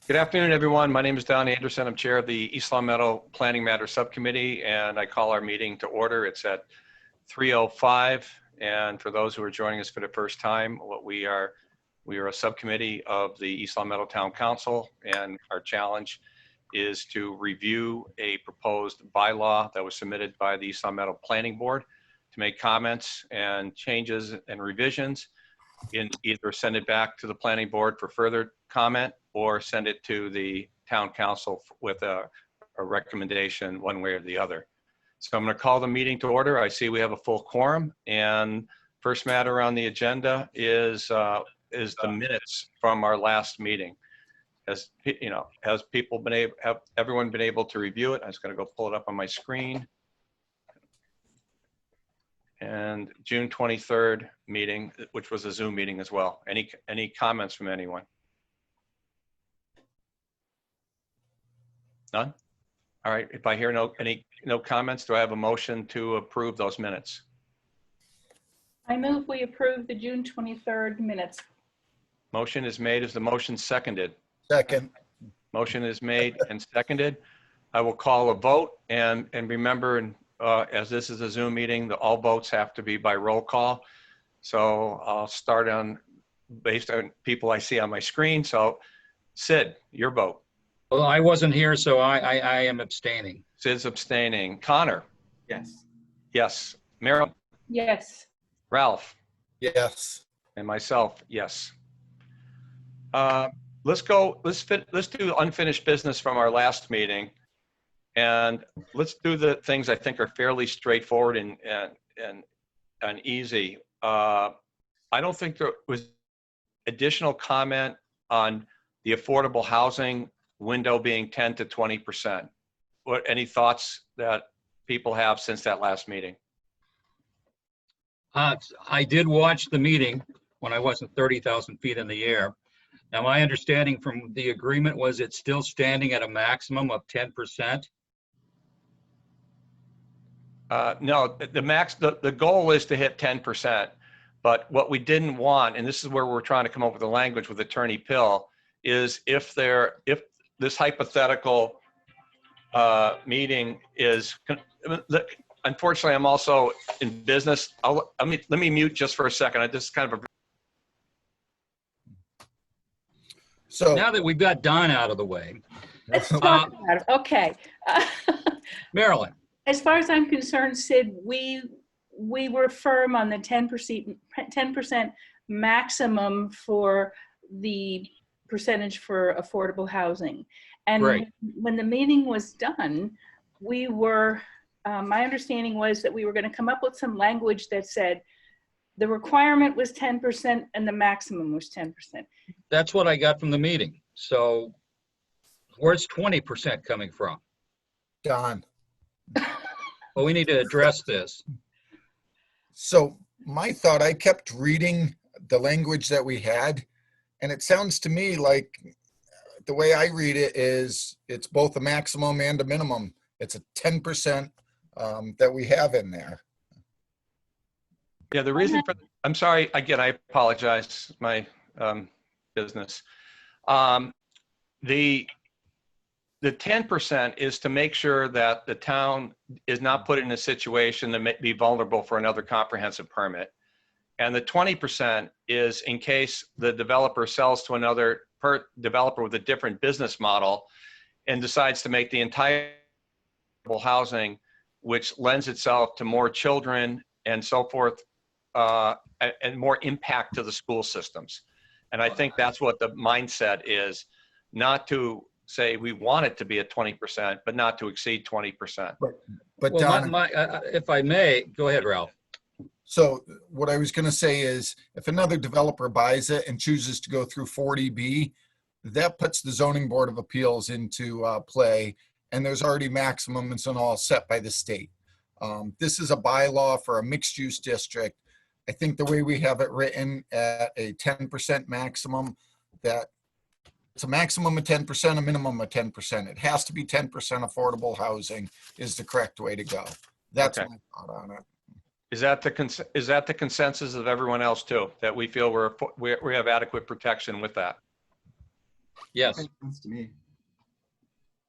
Good afternoon, everyone. My name is Don Anderson. I'm chair of the East Long Meadow Planning Matters Subcommittee, and I call our meeting to order. It's at 3:05, and for those who are joining us for the first time, we are a subcommittee of the East Long Meadow Town Council, and our challenge is to review a proposed bylaw that was submitted by the East Long Meadow Planning Board to make comments and changes and revisions, and either send it back to the planning board for further comment or send it to the town council with a recommendation one way or the other. So I'm going to call the meeting to order. I see we have a full quorum, and first matter on the agenda is the minutes from our last meeting. Has everyone been able to review it? I'm just going to go pull it up on my screen. And June 23rd meeting, which was a Zoom meeting as well. Any comments from anyone? None? All right, if I hear no comments, do I have a motion to approve those minutes? I move we approve the June 23rd minutes. Motion is made. Is the motion seconded? Second. Motion is made and seconded. I will call a vote, and remember, as this is a Zoom meeting, all votes have to be by roll call. So I'll start based on people I see on my screen. So Sid, your vote. Well, I wasn't here, so I am abstaining. Sid's abstaining. Connor? Yes. Yes. Meryl? Yes. Ralph? Yes. And myself, yes. Let's do unfinished business from our last meeting. And let's do the things I think are fairly straightforward and easy. I don't think there was additional comment on the affordable housing window being 10 to 20%. Any thoughts that people have since that last meeting? I did watch the meeting when I wasn't 30,000 feet in the air. Now, my understanding from the agreement was it's still standing at a maximum of 10%. No, the goal is to hit 10%, but what we didn't want, and this is where we're trying to come up with the language with Attorney Pill, is if this hypothetical meeting is, unfortunately, I'm also in business. Let me mute just for a second. I just kind of. So now that we've got Don out of the way, Let's talk about it. Okay. Marilyn. As far as I'm concerned, Sid, we were firm on the 10% maximum for the percentage for affordable housing. And right. When the meeting was done, we were, my understanding was that we were going to come up with some language that said the requirement was 10% and the maximum was 10%. That's what I got from the meeting. So where's 20% coming from? Don. Well, we need to address this. So my thought, I kept reading the language that we had, and it sounds to me like the way I read it is it's both a maximum and a minimum. It's a 10% that we have in there. Yeah, the reason for, I'm sorry, again, I apologize, my business. The 10% is to make sure that the town is not put in a situation that may be vulnerable for another comprehensive permit. And the 20% is in case the developer sells to another developer with a different business model and decides to make the entire housing, which lends itself to more children and so forth, and more impact to the school systems. And I think that's what the mindset is, not to say we want it to be at 20%, but not to exceed 20%. But Well, Don, if I may, go ahead, Ralph. so what I was going to say is if another developer buys it and chooses to go through 40B, that puts the Zoning Board of Appeals into play, and there's already maximums and all set by the state. This is a bylaw for a mixed-use district. I think the way we have it written at a 10% maximum, that it's a maximum of 10%, a minimum of 10%. It has to be 10% affordable housing is the correct way to go. That's Okay. my thought on it. Is that the consensus of everyone else too, that we feel we have adequate protection with that? Yes. Makes sense to me.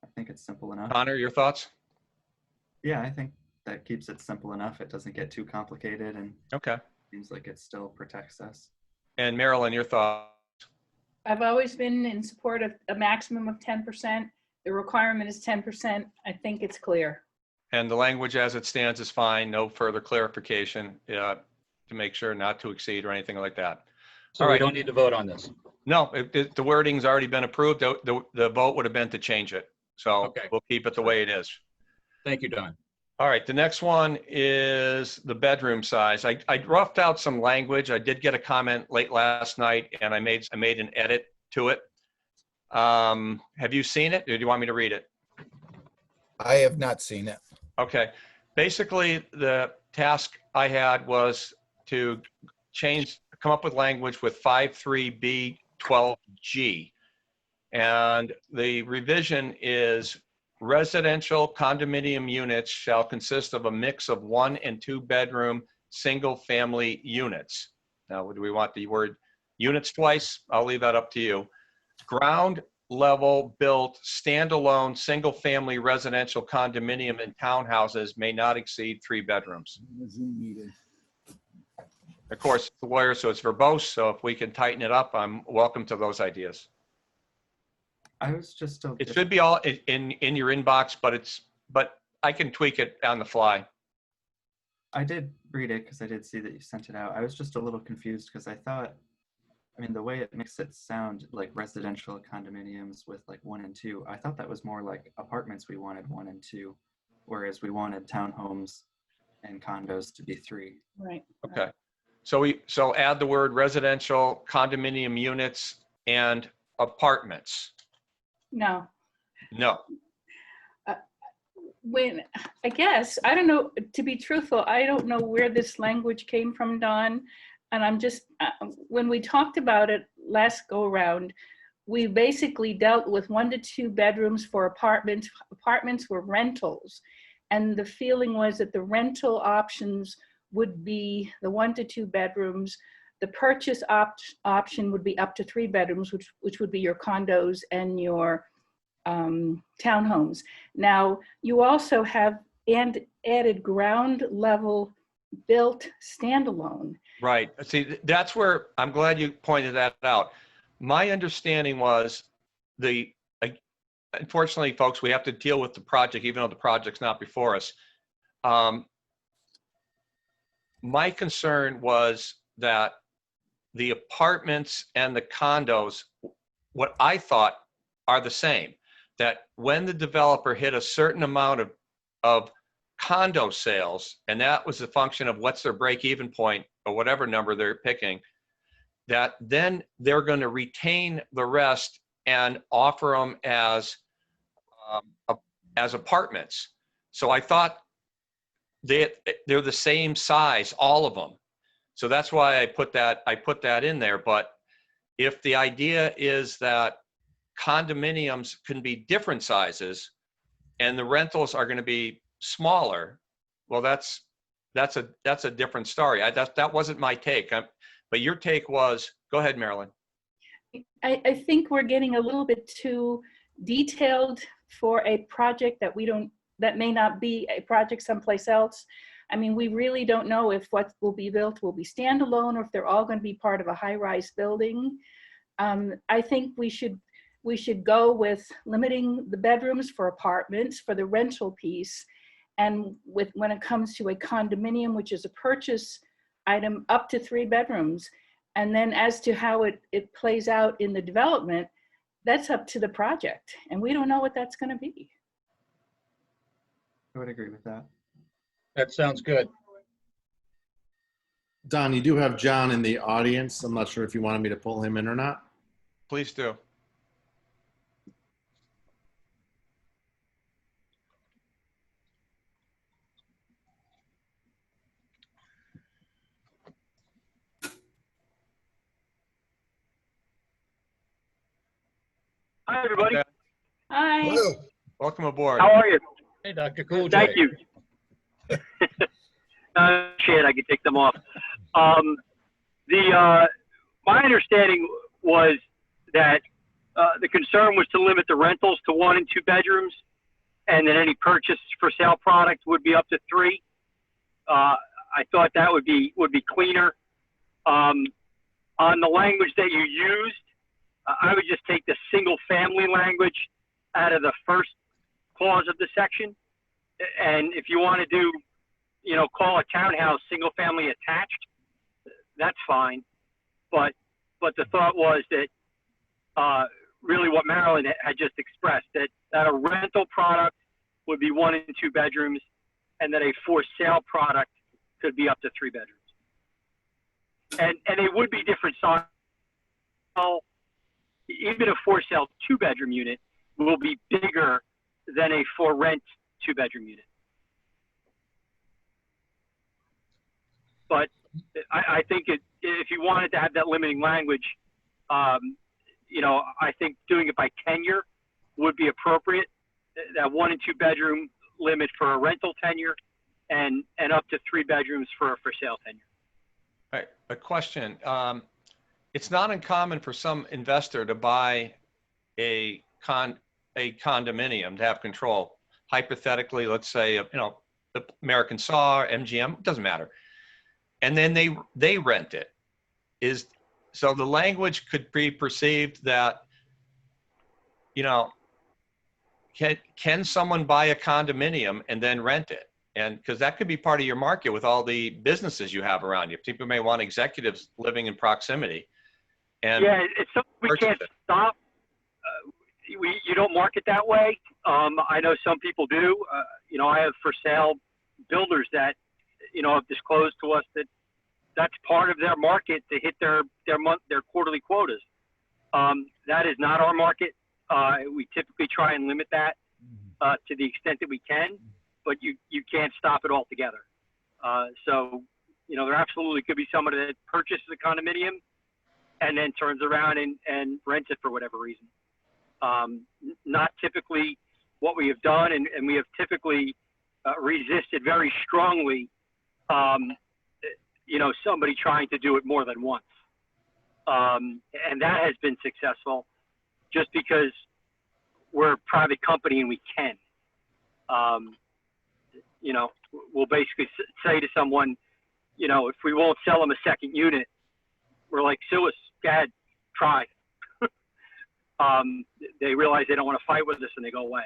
I think it's simple enough. Connor, your thoughts? Yeah, I think that keeps it simple enough. It doesn't get too complicated and Okay. seems like it still protects us. And Marilyn, your thoughts? I've always been in support of a maximum of 10%. The requirement is 10%. I think it's clear. And the language as it stands is fine. No further clarification to make sure not to exceed or anything like that. So All we right. don't need to vote on this. No, the wording's already been approved. The vote would have been to change it. So Okay. we'll keep it the way it is. Thank you, Don. All right, the next one is the bedroom size. I roughed out some language. I did get a comment late last night and I made an edit to it. Have you seen it or do you want me to read it? I have not seen it. Okay, basically the task I had was to come up with language with 53B12G. And the revision is residential condominium units shall consist of a mix of 1 and 2 bedroom single family units. Now, do we want the word units twice? I'll leave that up to you. Ground level built standalone single family residential condominium and townhouses may not exceed 3 bedrooms. Of course, it's a lawyer, so it's verbose. So if we can tighten it up, I'm welcome to those ideas. I was just It should be all in your inbox, but I can tweak it on the fly. I did read it because I did see that you sent it out. I was just a little confused because I thought, I mean, the way it makes it sound like residential condominiums with like 1 and 2, I thought that was more like apartments we wanted 1 and 2, whereas we wanted townhomes and condos to be 3. Right. Okay. So add the word residential condominium units and apartments. No. No. When, I guess, I don't know, to be truthful, I don't know where this language came from, Don. And I'm just, when we talked about it last go around, we basically dealt with 1 to 2 bedrooms for apartments. Apartments were rentals. And the feeling was that the rental options would be the 1 to 2 bedrooms. The purchase option would be up to 3 bedrooms, which would be your condos and your townhomes. Now, you also have added ground level built standalone. Right. See, that's where I'm glad you pointed that out. My understanding was unfortunately, folks, we have to deal with the project, even though the project's not before us. My concern was that the apartments and the condos, what I thought are the same, that when the developer hit a certain amount of condo sales, and that was a function of what's their break-even point or whatever number they're picking, that then they're going to retain the rest and offer them as apartments. So I thought they're the same size, all of them. So that's why I put that in there. But if the idea is that condominiums can be different sizes and the rentals are going to be smaller, well, that's a different story. That wasn't my take. But your take was, go ahead, Marilyn. I think we're getting a little bit too detailed for a project that may not be a project someplace else. I mean, we really don't know if what will be built will be standalone or if they're all going to be part of a high-rise building. I think we should go with limiting the bedrooms for apartments for the rental piece. And when it comes to a condominium, which is a purchase item, up to 3 bedrooms. And then as to how it plays out in the development, that's up to the project. And we don't know what that's going to be. I would agree with that. That sounds good. Don, you do have John in the audience. I'm not sure if you wanted me to pull him in or not. Please do. Hi, everybody. Hi. Hello. Welcome aboard. How are you? Hey, Dr. Cool J. Thank you. Shit, I can take them off. My understanding was that The concern was to limit the rentals to 1 and 2 bedrooms, and then any purchase for sale product would be up to 3. I thought that would be cleaner. On the language that you used, I would just take the single family language out of the first clause of the section. And if you want to do, call a townhouse single family attached, that's fine. But the thought was that really what Marilyn had just expressed, that a rental product would be 1 and 2 bedrooms, and that a for sale product could be up to 3 bedrooms. And they would be different size. Even a for sale 2-bedroom unit will be bigger than a for rent 2-bedroom unit. But I think if you wanted to have that limiting language, I think doing it by tenure would be appropriate. That 1 and 2 bedroom limit for a rental tenure, and up to 3 bedrooms for a for sale tenure. All right, a question. It's not uncommon for some investor to buy a condominium to have control. Hypothetically, let's say, the American Saw, MGM, doesn't matter. And then they rent it. So the language could be perceived that, can someone buy a condominium and then rent it? And because that could be part of your market with all the businesses you have around you. People may want executives living in proximity. And yeah, it's something we can't stop. You don't market that way. I know some people do. I have for sale builders that, have disclosed to us that that's part of their market to hit their quarterly quotas. That is not our market. We typically try and limit that to the extent that we can, but you can't stop it altogether. So, there absolutely could be somebody that purchases a condominium and then turns around and rents it for whatever reason. Not typically what we have done, and we have typically resisted very strongly, somebody trying to do it more than once. And that has been successful just because we're a private company and we can. We'll basically say to someone, if we won't sell them a second unit, we're like, sue us, go ahead, try. They realize they don't want to fight with us and they go away.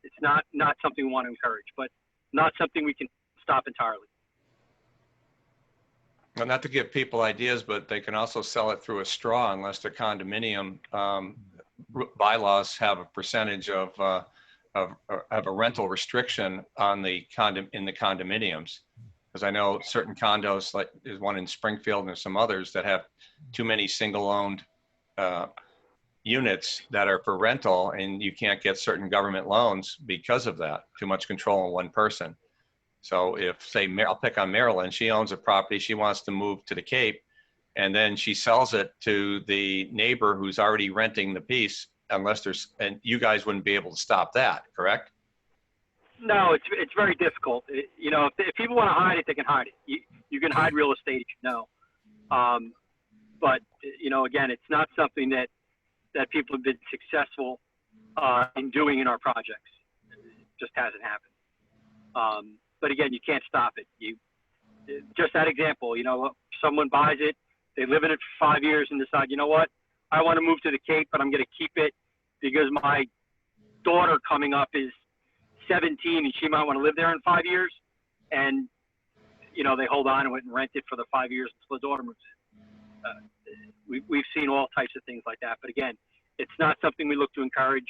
It's not something we want to encourage, but not something we can stop entirely. Well, not to give people ideas, but they can also sell it through a straw unless the condominium bylaws have a percentage of a rental restriction on in the condominiums. Because I know certain condos, like there's one in Springfield and there's some others that have too many single-owned units that are for rental, and you can't get certain government loans because of that. Too much control on one person. So if, say, I'll pick on Marilyn, she owns a property, she wants to move to the Cape, and then she sells it to the neighbor who's already renting the piece, and you guys wouldn't be able to stop that, correct? No, it's very difficult. If people want to hide it, they can hide it. You can hide real estate, but again, it's not something that people have been successful in doing in our projects. It just hasn't happened. But again, you can't stop it. Just that example, someone buys it, they live in it for 5 years and decide, what, I want to move to the Cape, but I'm going to keep it because my daughter coming up is 17 and she might want to live there in 5 years. And, they hold on to it and rent it for the 5 years until the daughter moves in. We've seen all types of things like that. But again, it's not something we look to encourage.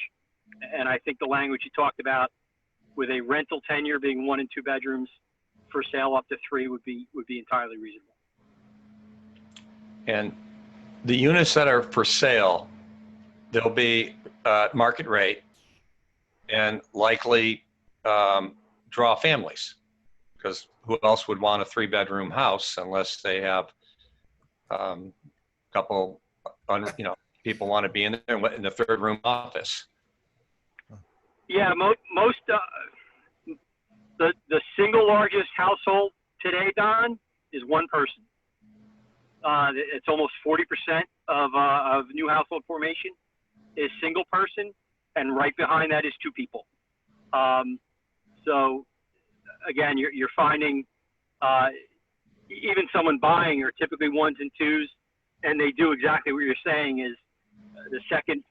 And I think the language you talked about with a rental tenure being 1 and 2 bedrooms for sale up to 3 would be entirely reasonable. And the units that are for sale, they'll be market rate and likely draw families, because who else would want a 3-bedroom house unless they have a couple, people want to be in there in the 3rd room office. Yeah, most the single largest household today, Don, is one person. It's almost 40% of new household formation is single person, and right behind that is two people. So again, you're finding even someone buying are typically ones and twos, and they do exactly what you're saying. Is the second,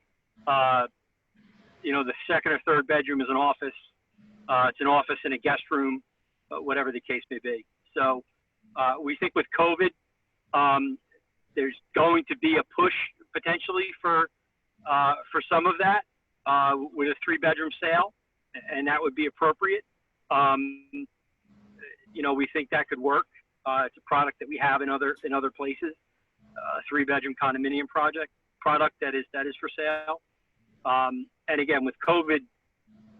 the second or third bedroom is an office. It's an office and a guest room, whatever the case may be. So we think with COVID, there's going to be a push potentially for some of that with a 3-bedroom sale, and that would be appropriate. We think that could work. It's a product that we have in other places. A 3-bedroom condominium product that is for sale. And again, with COVID,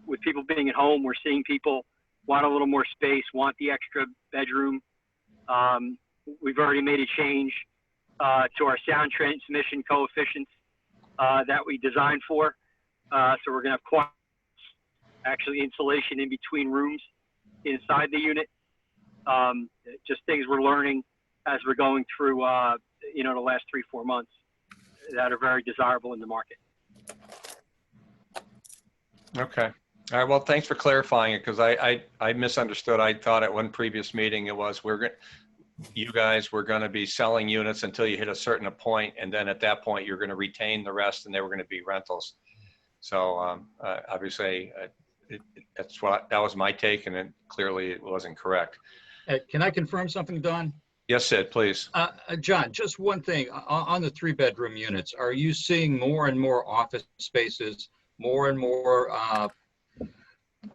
with people being at home, we're seeing people want a little more space, want the extra bedroom. We've already made a change to our sound transmission coefficients that we designed for. So we're going to have actually insulation in between rooms inside the unit. Just things we're learning as we're going through, the last 3-4 months that are very desirable in the market. Okay. All right. Well, thanks for clarifying it, because I misunderstood. I thought at one previous meeting it was you guys were going to be selling units until you hit a certain point, and then at that point you're going to retain the rest, and they were going to be rentals. So obviously that was my take, and it clearly it wasn't correct. Can I confirm something, Don? Yes, Sid, please. John, just one thing on the 3-bedroom units. Are you seeing more and more office spaces, more and more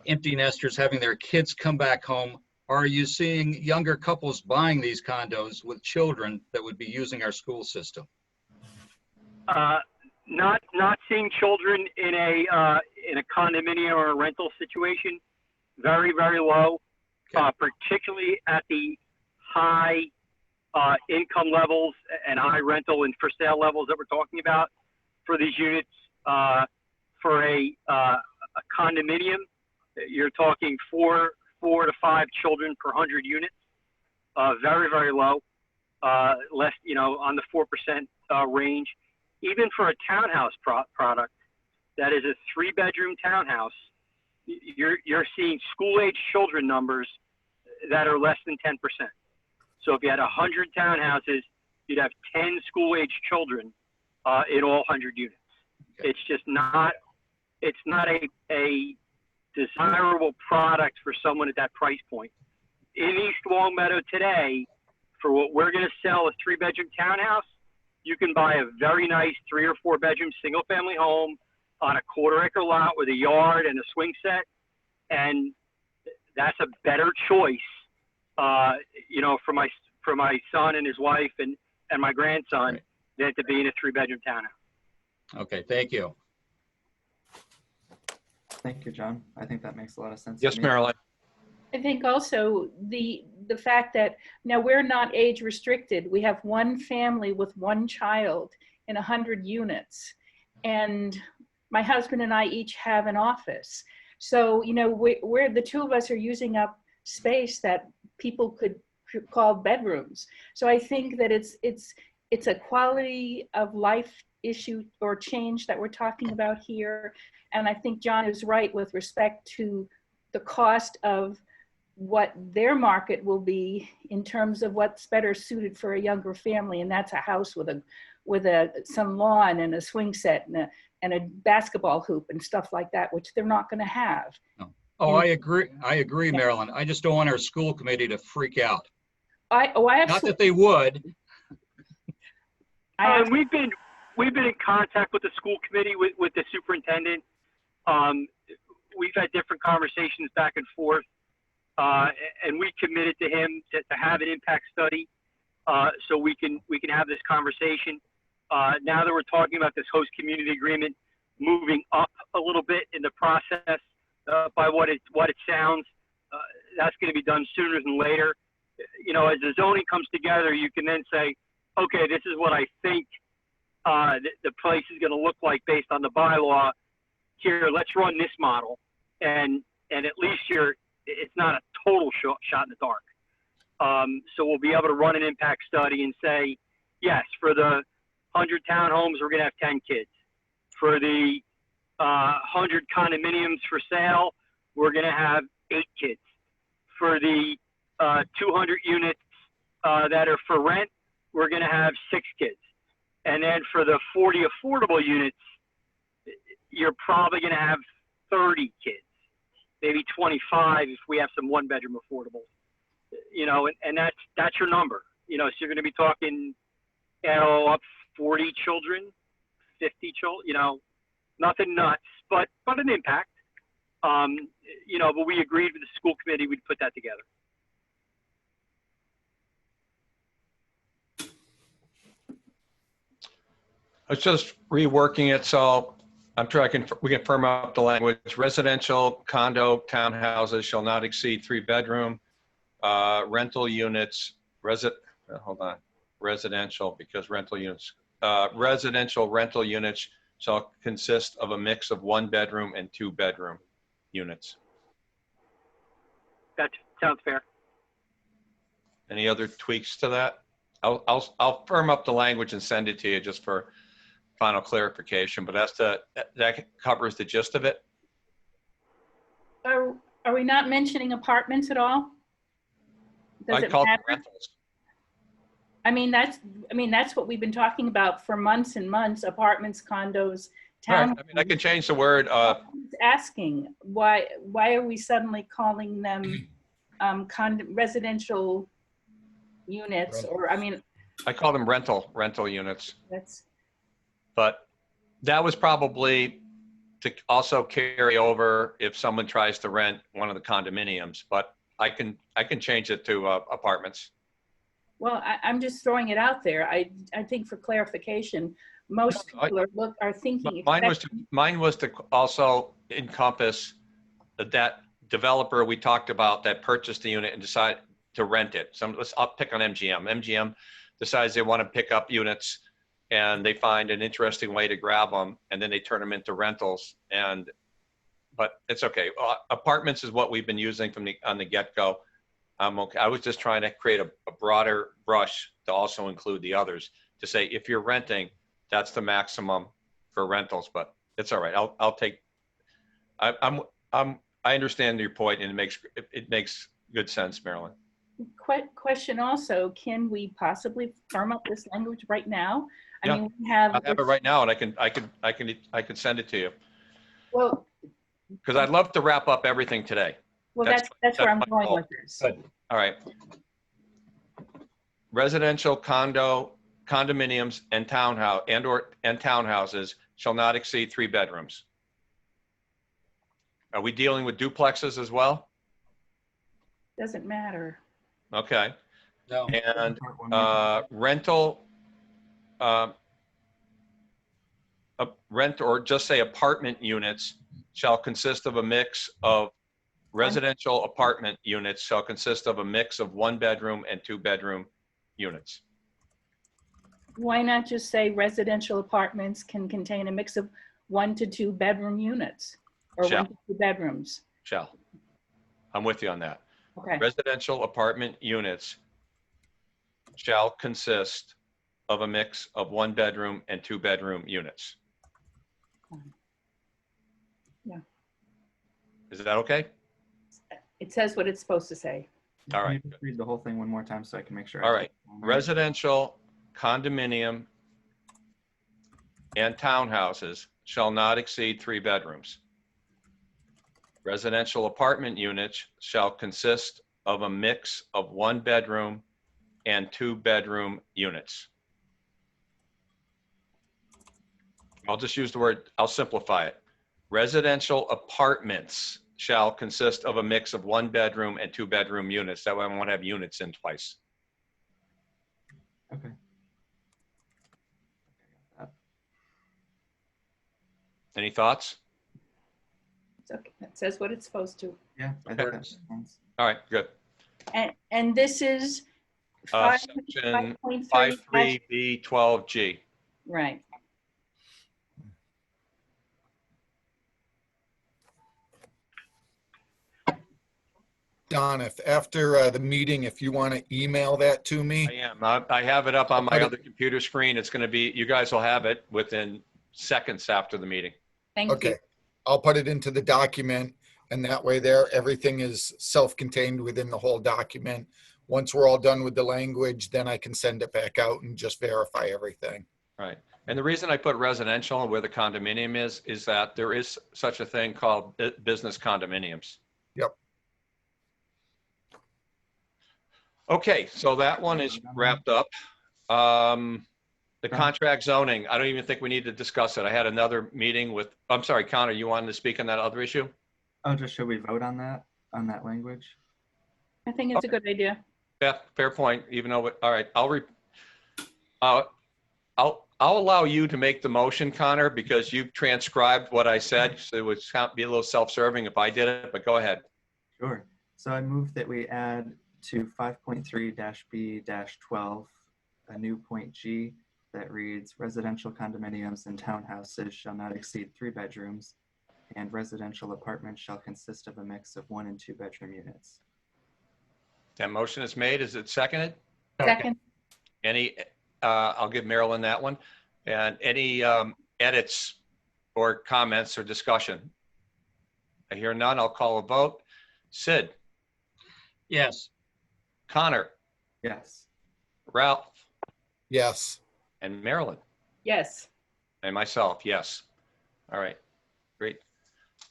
empty nesters having their kids come back home? Are you seeing younger couples buying these condos with children that would be using our school system? Not seeing children in a condominium or a rental situation. Very, very low. Okay. Particularly at the high income levels and high rental and for sale levels that we're talking about for these units. For a condominium, you're talking four to five children per 100 units. Very, very low. Less, on the 4% range. Even for a townhouse product that is a 3-bedroom townhouse, you're seeing school-age children numbers that are less than 10%. So if you had 100 townhouses, you'd have 10 school-age children in all 100 units. Okay. It's just not. It's not a desirable product for someone at that price point. In East Longmeadow today, for what we're going to sell, a 3-bedroom townhouse, you can buy a very nice 3 or 4 bedroom single-family home on a 1/4-acre lot with a yard and a swing set, and that's a better choice, for my son and his wife and my grandson, than to be in a 3-bedroom townhouse. Okay, thank you. Thank you, John. I think that makes a lot of sense. Yes, to me. Marilyn. I think also the fact that now we're not age restricted. We have one family with one child in 100 units, and my husband and I each have an office. So we're the two of us are using up space that people could call bedrooms. So I think that it's a quality of life issue or change that we're talking about here. And I think John is right with respect to the cost of what their market will be in terms of what's better suited for a younger family, and that's a house with some lawn and a swing set and a basketball hoop and stuff like that, which they're not going to have. Oh, I agree. Yeah. Marilyn. I just don't want our school committee to freak out. Not that they would. We've been in contact with the school committee, with the superintendent. We've had different conversations back and forth, and we committed to him to have an impact study, so we can have this conversation. Now that we're talking about this host community agreement moving up a little bit in the process, by what it sounds, that's going to be done sooner than later. As the zoning comes together, you can then say, okay, this is what I think the place is going to look like based on the bylaw. Here, let's run this model, and at least it's not a total shot in the dark. So we'll be able to run an impact study and say, yes, for the 100 townhomes, we're going to have 10 kids. For the 100 condominiums for sale, we're going to have 8 kids. For the 200 units that are for rent, we're going to have 6 kids. And then for the 40 affordable units, you're probably going to have 30 kids, maybe 25 if we have some one-bedroom affordables. You know, and that's your number. You know, so you're going to be talking, you know, up 40 children, 50 children. You know, nothing nuts, but an impact. You know, but we agreed with the school committee we'd put that together. It's just reworking it, so I'm trying, we can firm up the language. Residential condo townhouses shall not exceed 3-bedroom. Rental units, residential, because rental units, residential rental units shall consist of a mix of 1-bedroom and 2-bedroom units. That sounds fair. Any other tweaks to that? I'll firm up the language and send it to you just for final clarification, but that covers the gist of it. Are we not mentioning apartments at all? Does I it call them matter? rentals. I mean, that's what we've been talking about for months and months, apartments, condos, Right. town. I mean, I can change the word. Asking, why are we suddenly calling them residential units? Or, I mean, I call them rental units. that's, But that was probably to also carry over if someone tries to rent one of the condominiums, but I can change it to apartments. well, I'm just throwing it out there. I think for clarification, most No, people are thinking. Mine was to also encompass that developer we talked about that purchased the unit and decided to rent it. I'll pick on MGM. MGM decides they want to pick up units and they find an interesting way to grab them and then they turn them into rentals. But it's okay. Apartments is what we've been using on the get-go. I'm okay. I was just trying to create a broader brush to also include the others to say, if you're renting, that's the maximum for rentals, but it's all right. I'll take, I understand your point and it makes good sense, Marilyn. Question also, can we possibly firm up this language right now? I Yeah. mean, we have. I have it right now and I can send it to you. Well, Because I'd love to wrap up everything today. well, that's where I'm my going goal. with this. Good. All right. Residential condominiums and townhouses shall not exceed 3 bedrooms. Are we dealing with duplexes as well? Doesn't matter. Okay. No. And rental, rent or just say apartment units shall consist of a mix of residential apartment units shall consist of a mix of 1-bedroom and 2-bedroom units. Why not just say residential apartments can contain a mix of 1 to 2 bedroom units or Shall. 1 to 2 bedrooms? Shall. I'm with you on that. Okay. Residential apartment units shall consist of a mix of 1-bedroom and 2-bedroom units. Yeah. Is that okay? It says what it's supposed to say. All Can right. you just read the whole thing one more time so I can make sure. All I right. Residential condominium and townhouses shall not exceed 3 bedrooms. Residential apartment units shall consist of a mix of 1-bedroom and 2-bedroom units. I'll just use the word, I'll simplify it. Residential apartments shall consist of a mix of 1-bedroom and 2-bedroom units. That way I won't have units in twice. Okay. Any thoughts? It's okay. It says what it's supposed to. Yeah, I think that makes sense. All right, good. And this is 5, Section 5.3. 53B12G. Right. Don, if after the meeting, if you want to email that to I me, am. I have it up on my But it- other computer screen. It's going to be, you guys will have it within seconds after the meeting. Thank you. okay, I'll put it into the document, and that way there, everything is self-contained within the whole document. Once we're all done with the language, then I can send it back out and just verify everything. Right. And the reason I put residential where the condominium is that there is such a thing called business condominiums. Yep. Okay, so that one is wrapped up. The contract zoning, I don't even think we need to discuss it. I had another meeting with, I'm sorry, Connor, you wanted to speak on that other issue? Oh, just should we vote on that language? I think it's a good idea. Yeah, fair point, even though, all right, I'll allow you to make the motion, Connor, because you've transcribed what I said, so it would be a little self-serving if I did it, but go ahead. Sure. So I move that we add to 5.3-B-12 a new point G that reads residential condominiums and townhouses shall not exceed 3 bedrooms, and residential apartments shall consist of a mix of 1 and 2 bedroom units. That motion is made. Is it seconded? Second, I'll give Marilyn that one. And any edits or comments or discussion? I hear none. I'll call a vote. Sid, Yes. Connor, Yes. Ralph, Yes, and Marilyn, yes. and myself, yes. All right, great.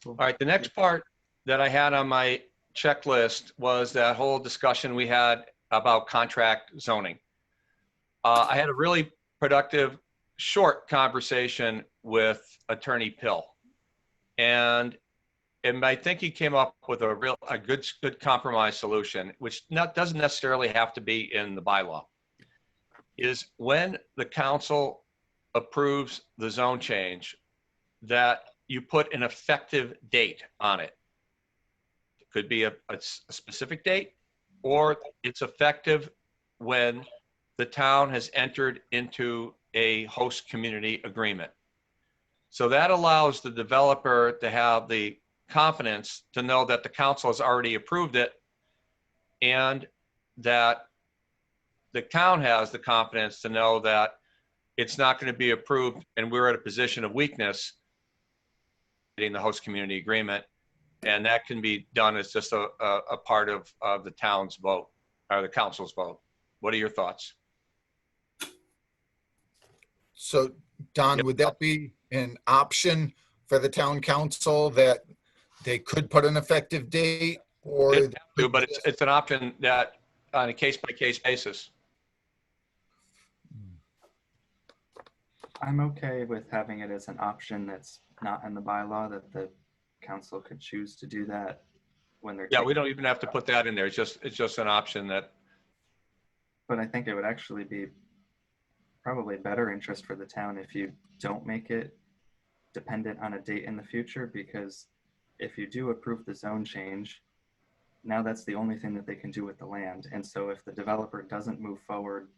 Cool. All right, the next part that I had on my checklist was that whole discussion we had about contract zoning. I had a really productive, short conversation with Attorney Pill. And I think he came up with a good compromise solution, which doesn't necessarily have to be in the bylaw. Is when the council approves the zone change, that you put an effective date on it. It could be a specific date, or it's effective when the town has entered into a host community agreement. So that allows the developer to have the confidence to know that the council has already approved it, and that the town has the confidence to know that it's not going to be approved and we're at a position of weakness in the host community agreement. And that can be done as just a part of the town's vote or the council's vote. What are your thoughts? so Don, would that be an option for the town council that they could put an effective date, or? It have to, but it's an option that on a case-by-case basis. I'm okay with having it as an option that's not in the bylaw, that the council could choose to do that when they're. Yeah, we don't even have to put that in there. It's just an option that, But I think it would actually be probably better interest for the town if you don't make it dependent on a date in the future, because if you do approve the zone change, now that's the only thing that they can do with the land. And so if the developer doesn't move forward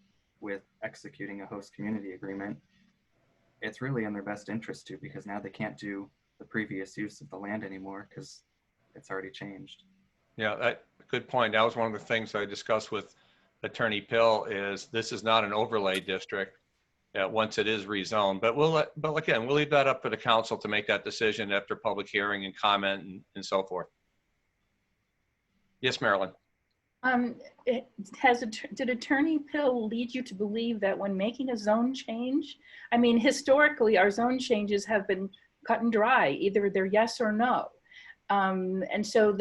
with executing a host community agreement, it's really in their best interest to, because now they can't do the previous use of the land anymore because it's already changed. yeah, good point. That was one of the things I discussed with Attorney Pill is this is not an overlay district once it is rezoned, but again, we'll leave that up for the council to make that decision after public hearing and comment and so forth. Yes, Marilyn. Did Attorney Pill lead you to believe that when making a zone change, I mean, historically, our zone changes have been cut and dry, either they're yes or no. And so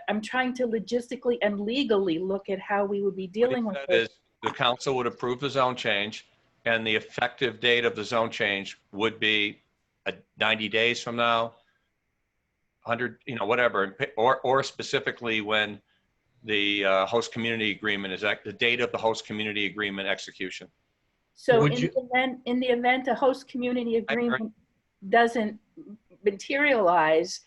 I'm trying to logistically and legally look at how we would be dealing with What this. is the council would approve the zone change, and the effective date of the zone change would be 90 days from now, 100, whatever, or specifically when the host community agreement is the date of the host community agreement execution. So in the event a host community agreement doesn't materialize,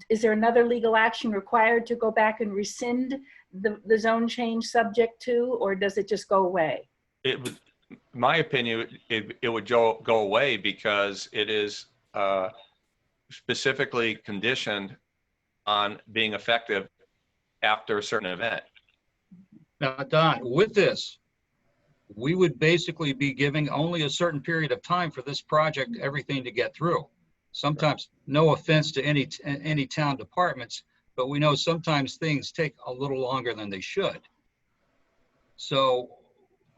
is there another legal action required to go back and rescind the zone change subject to, or does it just go away? It would, my opinion, it would go away because it is specifically conditioned on being effective after a certain event. Now, Don, with this, we would basically be giving only a certain period of time for this project, everything to get through. Sometimes, no offense to any town departments, but we know sometimes things take a little longer than they should. So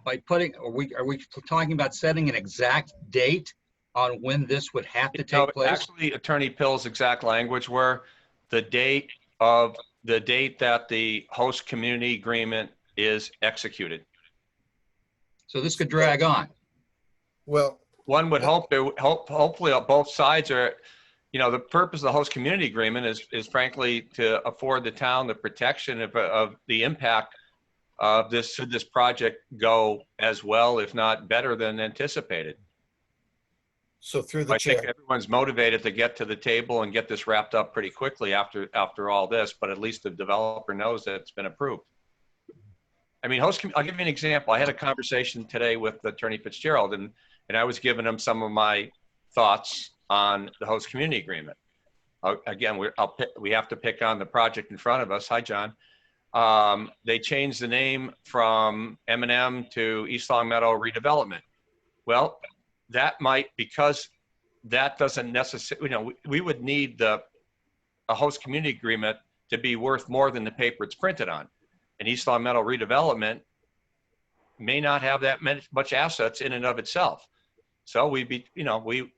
by putting, are we talking about setting an exact date on when this would have to take place? Actually, Attorney Pill's exact language were the date that the host community agreement is executed. So this could drag on. Well, One would hope, hopefully both sides are, the purpose of the host community agreement is frankly to afford the town the protection of the impact of this, should this project go as well, if not better than anticipated. so through the I think chair, everyone's motivated to get to the table and get this wrapped up pretty quickly after all this, but at least the developer knows that it's been approved. I mean, I'll give you an example. I had a conversation today with Attorney Fitzgerald, and I was giving him some of my thoughts on the host community agreement. Again, we have to pick on the project in front of us. Hi, John. They changed the name from M&M to East Long Meadow Redevelopment. Well, that might, because that doesn't necessarily, we would need a host community agreement to be worth more than the paper it's printed on. And East Long Meadow Redevelopment may not have that much assets in and of itself. So we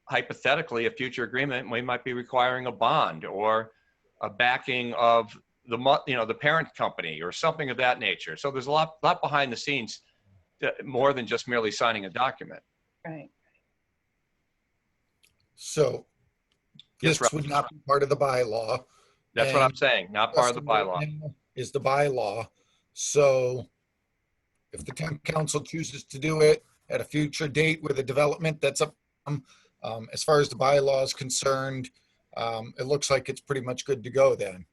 hypothetically, a future agreement, we might be requiring a bond or a backing of the parent company or something of that nature. So there's a lot behind the scenes, more than just merely signing a document. Right. so Yes, this Rob. would not be part of the bylaw. That's what I'm And saying, not part of the bylaw. Is the bylaw. So if the town council chooses to do it at a future date with a development, that's up. As far as the bylaw is concerned, it looks like it's pretty much good to go then.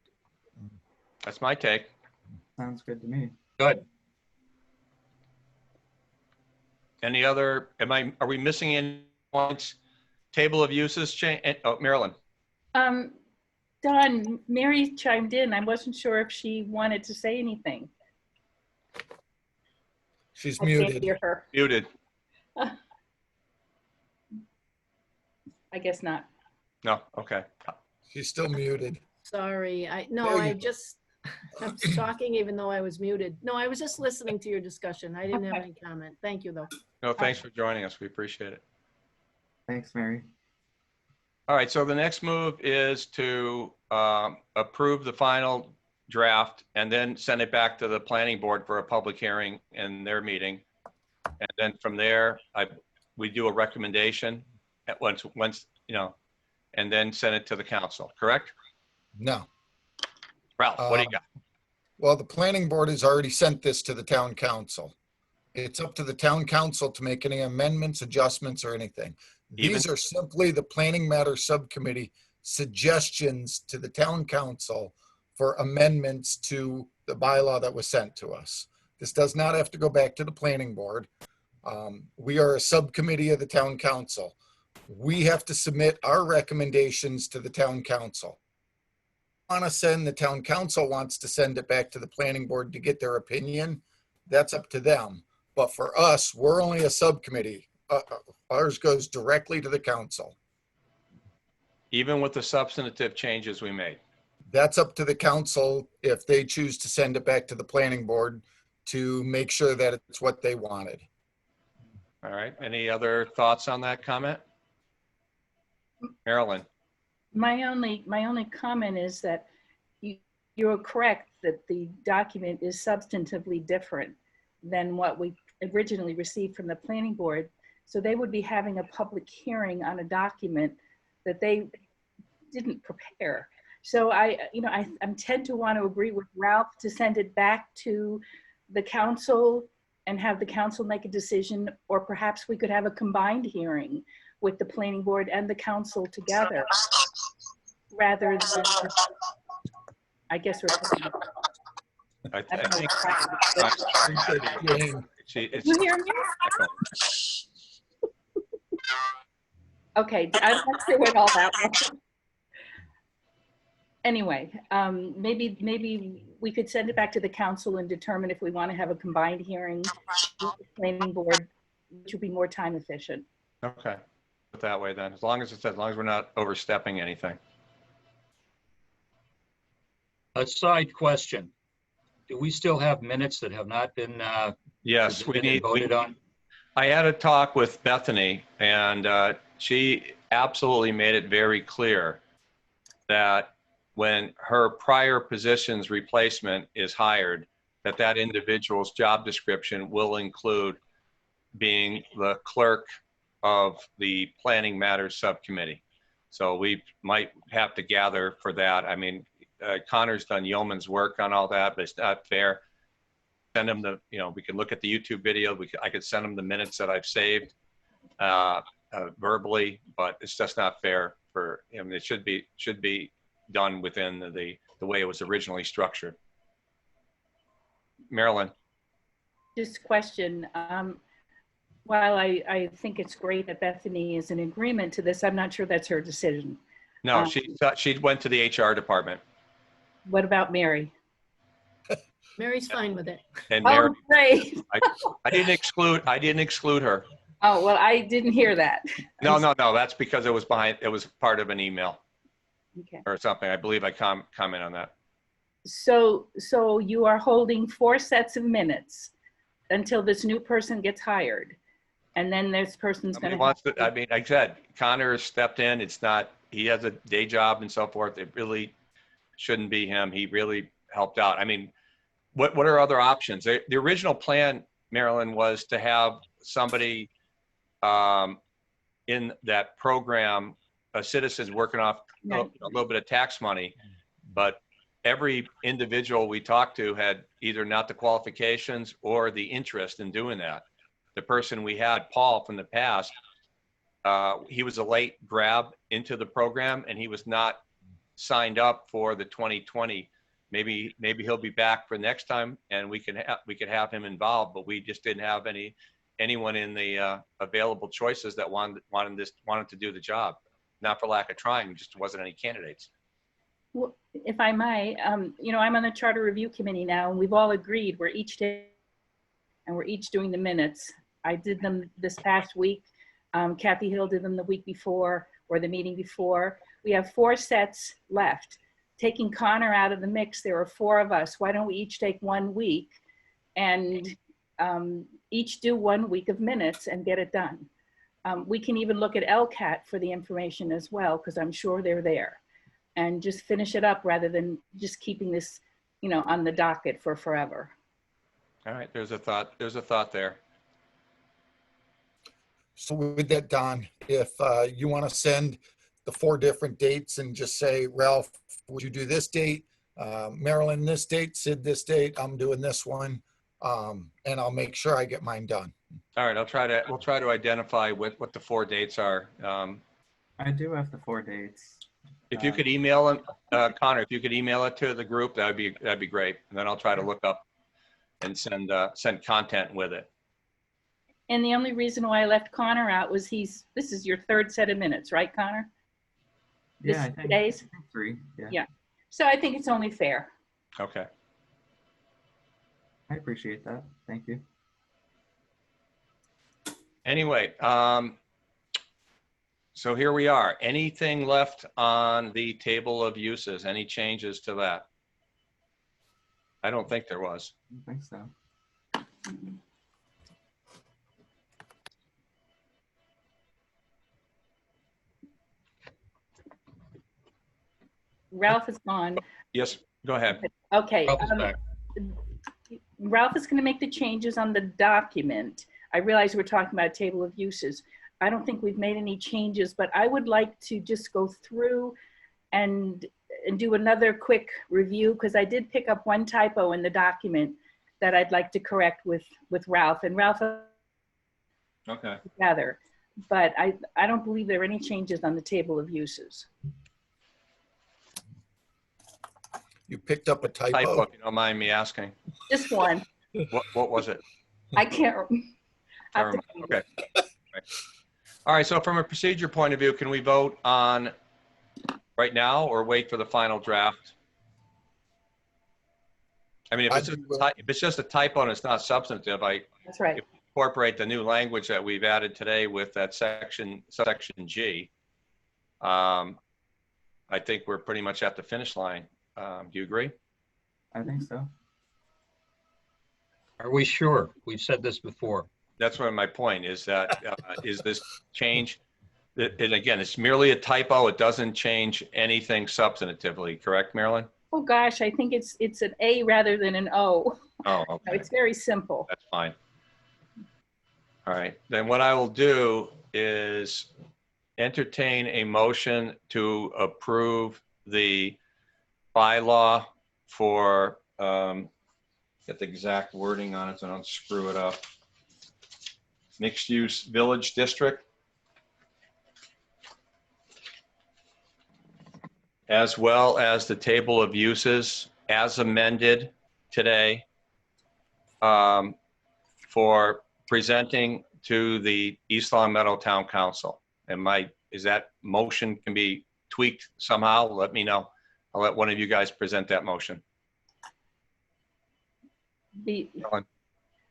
That's my take. Sounds good to me. Good. Any other, are we missing any points? Table of uses change, oh, Marilyn. Don, Mary chimed in. I wasn't sure if she wanted to say anything. She's I can't muted. hear her. Muted. I guess not. No, okay. She's still muted. Sorry, There you go. I'm talking even though I was muted. No, I was just listening to your discussion. I didn't have Okay. any comment. Thank you, though. No, thanks for joining us. We appreciate it. Thanks, Mary. All right, so the next move is to approve the final draft and then send it back to the planning board for a public hearing in their meeting. And then from there, we do a recommendation at once, and then send it to the council, correct? No. Ralph, what do you got? Well, the planning board has already sent this to the town council. It's up to the town council to make any amendments, adjustments, or anything. These are simply the planning matter subcommittee suggestions to the town council for amendments to the bylaw that was sent to us. This does not have to go back to the planning board. We are a subcommittee of the town council. We have to submit our recommendations to the town council. The town council wants to send it back to the planning board to get their opinion. That's up to them. But for us, we're only a subcommittee. Ours goes directly to the council. Even with the substantive changes we made. That's up to the council if they choose to send it back to the planning board to make sure that it's what they wanted. All right, any other thoughts on that comment? Marilyn? My only comment is that you're correct that the document is substantively different than what we originally received from the planning board. So they would be having a public hearing on a document that they didn't prepare. So I'm tend to want to agree with Ralph to send it back to the council and have the council make a decision, or perhaps we could have a combined hearing with the planning board and the council together, rather than, I guess we're. I I don't know. think it's You hear me? Okay, I'm not sure what all that was. Anyway, maybe we could send it back to the council and determine if we want to have a combined hearing with the planning board, which would be more time efficient. Okay, put it that way then, as long as we're not overstepping anything. A side question. Do we still have minutes that have not been Yes, we submitted and need, voted on? I had a talk with Bethany, and she absolutely made it very clear that when her prior position's replacement is hired, that individual's job description will include being the clerk of the Planning Matters Subcommittee. So we might have to gather for that. I mean, Connor's done yeoman's work on all that, but it's not fair. Send him the, we can look at the YouTube video. I could send him the minutes that I've saved verbally, but it's just not fair for him. It should be done within the way it was originally structured. Marilyn. Just question, while I think it's great that Bethany is in agreement to this, I'm not sure that's her decision. No, she went to the HR department. What about Mary? Mary's fine with it. And Mary, Oh, great. I didn't exclude her. Oh, well, I didn't hear that. No, that's because it was part of an email Okay. or something. I believe I comment on that. So you are holding 4 sets of minutes until this new person gets hired. And then this person's going to. I mean, like I said, Connor stepped in. He has a day job and so forth. It really shouldn't be him. He really helped out. I mean, what are other options? The original plan, Marilyn, was to have somebody in that program, citizens working off a little bit of tax money, but every individual we talked to had either not the qualifications or the interest in doing that. The person we had, Paul, from the past, he was a late grab into the program and he was not signed up for the 2020. Maybe he'll be back for next time and we could have him involved, but we just didn't have anyone in the available choices that wanted to do the job. Not for lack of trying, just wasn't any candidates. Well, if I might, I'm on the Charter Review Committee now, and we've all agreed we're each doing the minutes. I did them this past week. Kathy Hill did them the week before or the meeting before. We have 4 sets left. Taking Connor out of the mix, there are 4 of us. Why don't we each take 1 week and each do 1 week of minutes and get it done? We can even look at LCAT for the information as well, because I'm sure they're there, and just finish it up rather than just keeping this, on the docket for forever. All right, there's a thought there. So with that, Don, if you want to send the 4 different dates and just say, Ralph, would you do this date? Marilyn, this date, Sid, this date, I'm doing this one. And I'll make sure I get mine done. All right, we'll try to identify what the 4 dates are. I do have the 4 dates. If you could email them, Connor, if you could email it to the group, that'd be great. And then I'll try to look up and send content with it. And the only reason why I left Connor out was this is your 3rd set of minutes, right, Connor? Yeah, I think Days? 3. Yeah. So I think it's only fair. Okay. I appreciate that. Thank you. Anyway, so here we are. Anything left on the table of uses? Any changes to that? I don't think there was. I think so. Ralph is gone. Yes, go ahead. Okay. Ralph is back. Ralph is going to make the changes on the document. I realize we're talking about a table of uses. I don't think we've made any changes, but I would like to just go through and do another quick review, because I did pick up one typo in the document that I'd like to correct with Ralph. And Ralph, Okay. together, but I don't believe there are any changes on the table of uses. You picked up a Typo, typo. if you don't mind me asking. Just one. What was it? I can't. Never mind. Okay. All right. So from a procedure point of view, can we vote on, right now or wait for the final draft? I mean, if it's, if it's just a typo and it's not substantive, I That's right. incorporate the new language that we've added today with that section G. I think we're pretty much at the finish line. Do you agree? I think so. Are we sure? We've said this before. That's what my point is, that is this change, and again, it's merely a typo. It doesn't change anything substantively, correct, Marilyn? Oh, gosh, I think it's an A rather than an O. Oh, No, okay. it's very simple. That's fine. All right, then what I will do is entertain a motion to approve the bylaw for, get the exact wording on it so I don't screw it up. Mixed use village district, as well as the table of uses as amended today, for presenting to the East Long Meadow Town Council. And is that motion can be tweaked somehow? Let me know. I'll let one of you guys present that motion.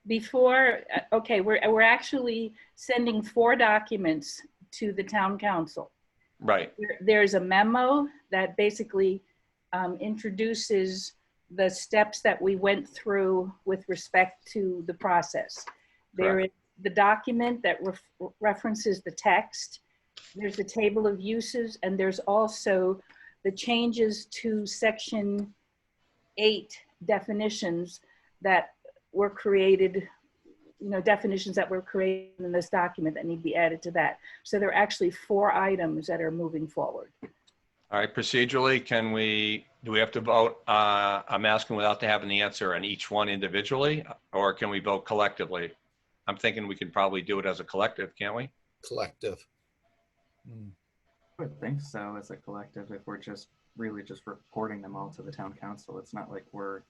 Before, okay, we're actually sending 4 documents to the town council. Right. There's a memo that basically introduces the steps that we went through with respect to the process. There is the document that references the text. There's a table of uses, and there's also the changes to section 8 definitions that were created, definitions that were created in this document that need to be added to that. So there are actually 4 items that are moving forward. All right, procedurally, do we have to vote? I'm asking without having the answer on each one individually, or can we vote collectively? I'm thinking we can probably do it as a collective, can't we? Collective. I would think so as a collective, if we're just really just reporting them all to the town council. It's not like we're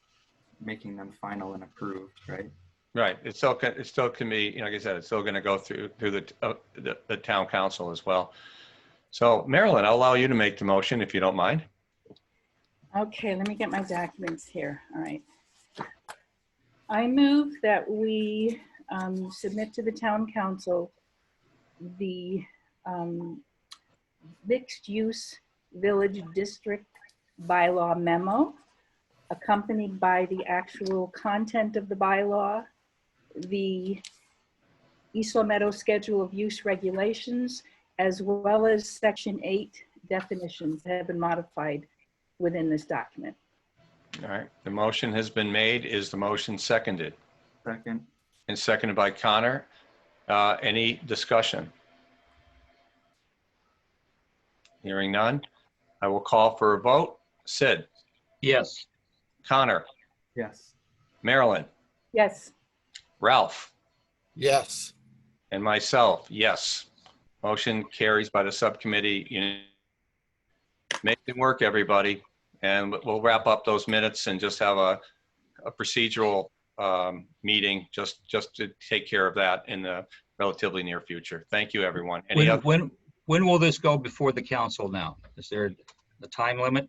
making them final and approved, right? Right. It still can be, like I said, it's still going to go through the town council as well. So Marilyn, I'll allow you to make the motion if you don't mind. Okay, let me get my documents here. All right. I move that we submit to the town council the mixed use village district bylaw memo, accompanied by the actual content of the bylaw, the East Long Meadow schedule of use regulations, as well as section 8 definitions that have been modified within this document. All right. The motion has been made. Is the motion seconded? Second. And seconded by Connor. Any discussion? Hearing none. I will call for a vote. Sid, Yes. Connor, Yes. Marilyn, Yes. Ralph, Yes. and myself, yes. Motion carries by the subcommittee. Amazing work, everybody. And we'll wrap up those minutes and just have a procedural meeting just to take care of that in the relatively near future. Thank you, everyone. When will this go before the council now? Is there a time limit?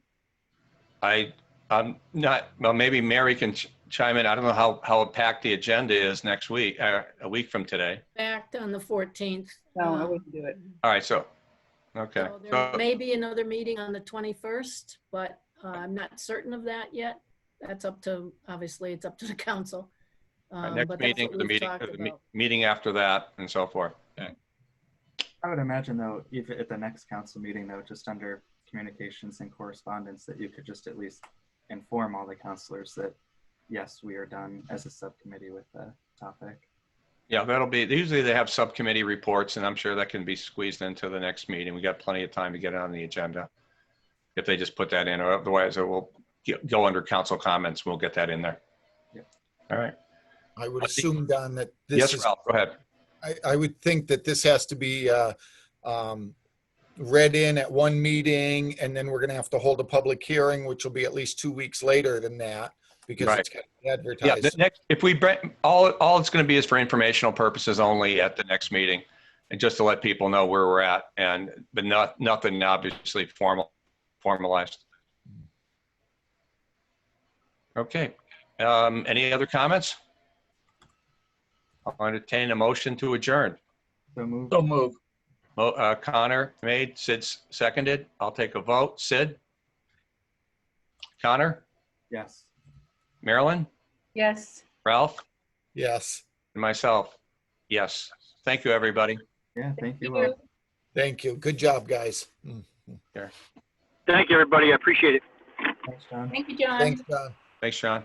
I'm not, well, maybe Mary can chime in. I don't know how packed the agenda is next week, a week from today. Backed on the 14th. No, I wouldn't do it. All right, so, okay. So there may be another meeting on the 21st, but I'm not certain of that yet. That's up to, obviously, it's up to the council. Next But that's meeting, what the we've meeting, talked about. meeting after that and so forth. Okay. I would imagine though, even at the next council meeting though, just under communications and correspondence, that you could just at least inform all the councilors that, yes, we are done as a subcommittee with the topic. Yeah, that'll be, usually they have subcommittee reports and I'm sure that can be squeezed into the next meeting. We got plenty of time to get it on the agenda. If they just put that in, or otherwise it will go under council comments. We'll get that in there. Yep. All right. I would assume, Don, that this Yes, is, Ralph, go ahead. I would think that this has to be read in at one meeting, and then we're going to have to hold a public hearing, which will be at least 2 weeks later than that, because Right. it's got to be Yeah, advertised. the next, if we, all it's going to be is for informational purposes only at the next meeting, and just to let people know where we're at, but nothing obviously formal. formalized. Okay. Any other comments? I'll entertain a motion to adjourn. So move. So move. Connor made, Sid seconded. I'll take a vote. Sid? Connor? Yes. Marilyn? Yes. Ralph? Yes. And myself? Yes. Thank you, everybody. Yeah, thank you all. Thank you. Good job, guys. Thank you, everybody. I appreciate it. Thanks, John. Thank you, John. Thanks, John. Thanks, Sean.